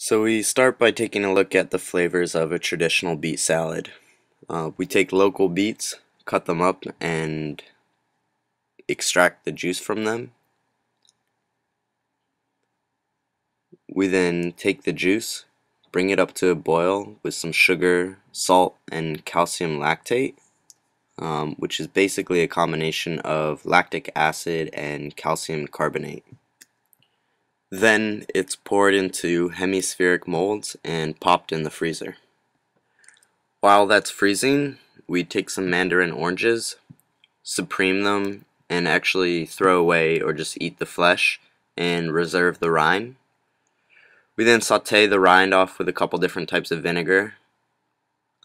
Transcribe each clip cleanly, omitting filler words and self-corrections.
So we start by taking a look at the flavors of a traditional beet salad. We take local beets, cut them up, and extract the juice from them. We then take the juice, bring it up to a boil with some sugar, salt, and calcium lactate, which is basically a combination of lactic acid and calcium carbonate. Then it's poured into hemispheric molds and popped in the freezer. While that's freezing, we take some mandarin oranges, supreme them, and actually throw away or just eat the flesh and reserve the rind. We then saute the rind off with a couple different types of vinegar,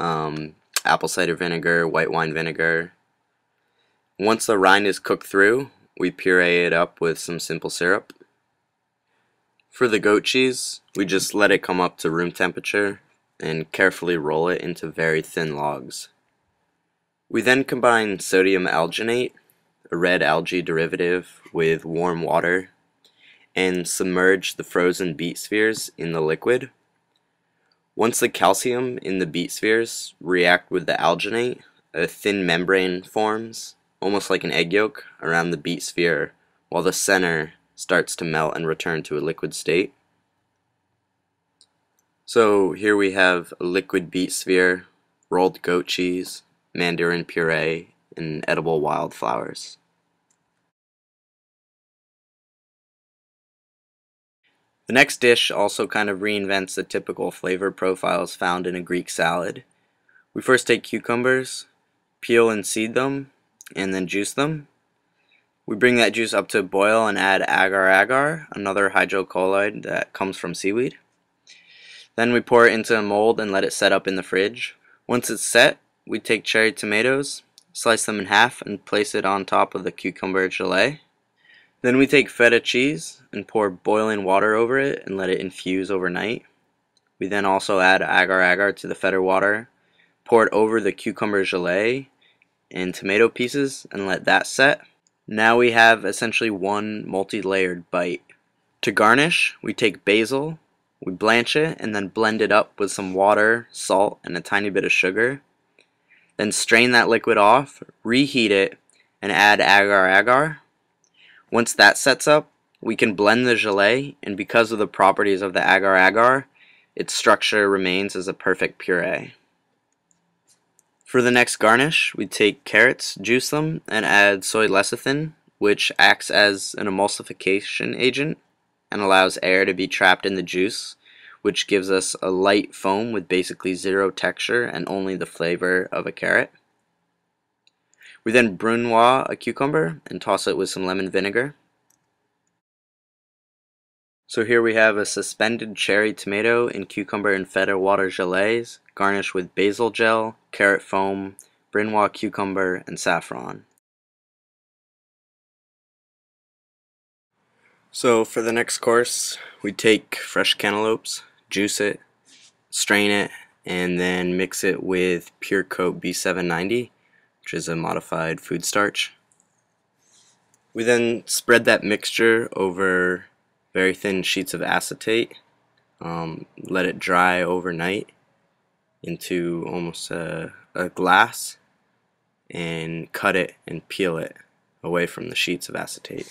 apple cider vinegar, white wine vinegar. Once the rind is cooked through, we puree it up with some simple syrup. For the goat cheese, we just let it come up to room temperature and carefully roll it into very thin logs. We then combine sodium alginate, a red algae derivative, with warm water and submerge the frozen beet spheres in the liquid. Once the calcium in the beet spheres react with the alginate, a thin membrane forms, almost like an egg yolk, around the beet sphere, while the center starts to melt and return to a liquid state. So here we have a liquid beet sphere, rolled goat cheese, mandarin puree, and edible wildflowers. The next dish also kind of reinvents the typical flavor profiles found in a Greek salad. We first take cucumbers, peel and seed them, and then juice them. We bring that juice up to a boil and add agar-agar, another hydrocolloid that comes from seaweed. Then we pour it into a mold and let it set up in the fridge. Once it's set, we take cherry tomatoes, slice them in half, and place it on top of the cucumber gelée. Then we take feta cheese and pour boiling water over it and let it infuse overnight. We then also add agar-agar to the feta water, pour it over the cucumber gelée and tomato pieces and let that set. Now we have essentially one multi-layered bite. To garnish, we take basil, we blanch it and then blend it up with some water, salt, and a tiny bit of sugar. Then strain that liquid off, reheat it, and add agar-agar. Once that sets up, we can blend the gelée, and because of the properties of the agar-agar, its structure remains as a perfect puree. For the next garnish, we take carrots, juice them, and add soy lecithin, which acts as an emulsification agent and allows air to be trapped in the juice, which gives us a light foam with basically zero texture and only the flavor of a carrot. We then brunoise a cucumber and toss it with some lemon vinegar. So here we have a suspended cherry tomato in cucumber and feta water gelees, garnished with basil gel, carrot foam, brunoise cucumber, and saffron. So for the next course, we take fresh cantaloupes, juice it, strain it, and then mix it with Pure Coat B790, which is a modified food starch. We then spread that mixture over very thin sheets of acetate, let it dry overnight into almost a glass, and cut it and peel it away from the sheets of acetate.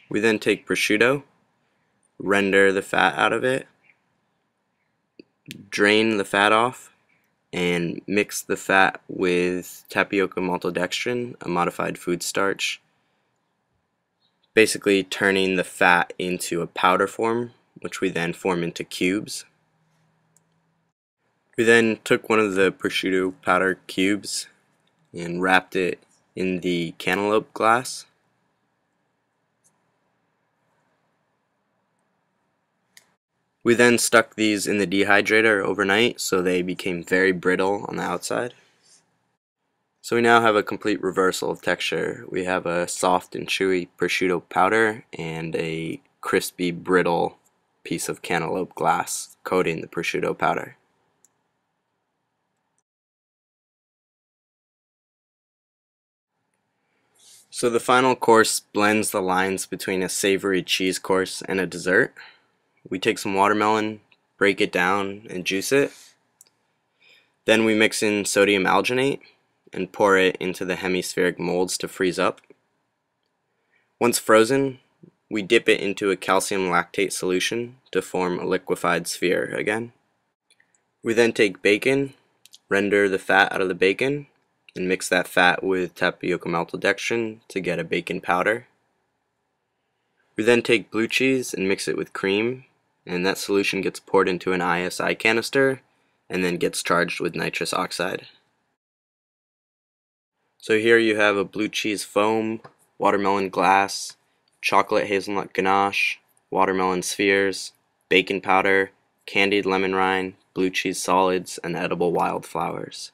We then take prosciutto, render the fat out of it, drain the fat off, and mix the fat with tapioca maltodextrin, a modified food starch, basically turning the fat into a powder form, which we then form into cubes. We then took one of the prosciutto powder cubes and wrapped it in the cantaloupe glass. We then stuck these in the dehydrator overnight so they became very brittle on the outside. So we now have a complete reversal of texture. We have a soft and chewy prosciutto powder and a crispy, brittle piece of cantaloupe glass coating the prosciutto powder. So the final course blends the lines between a savory cheese course and a dessert. We take some watermelon, break it down, and juice it. Then we mix in sodium alginate and pour it into the hemispheric molds to freeze up. Once frozen, we dip it into a calcium lactate solution to form a liquefied sphere again. We then take bacon, render the fat out of the bacon, and mix that fat with tapioca maltodextrin to get a bacon powder. We then take blue cheese and mix it with cream, and that solution gets poured into an ISI canister and then gets charged with nitrous oxide. So here you have a blue cheese foam, watermelon glass, chocolate hazelnut ganache, watermelon spheres, bacon powder, candied lemon rind, blue cheese solids, and edible wildflowers.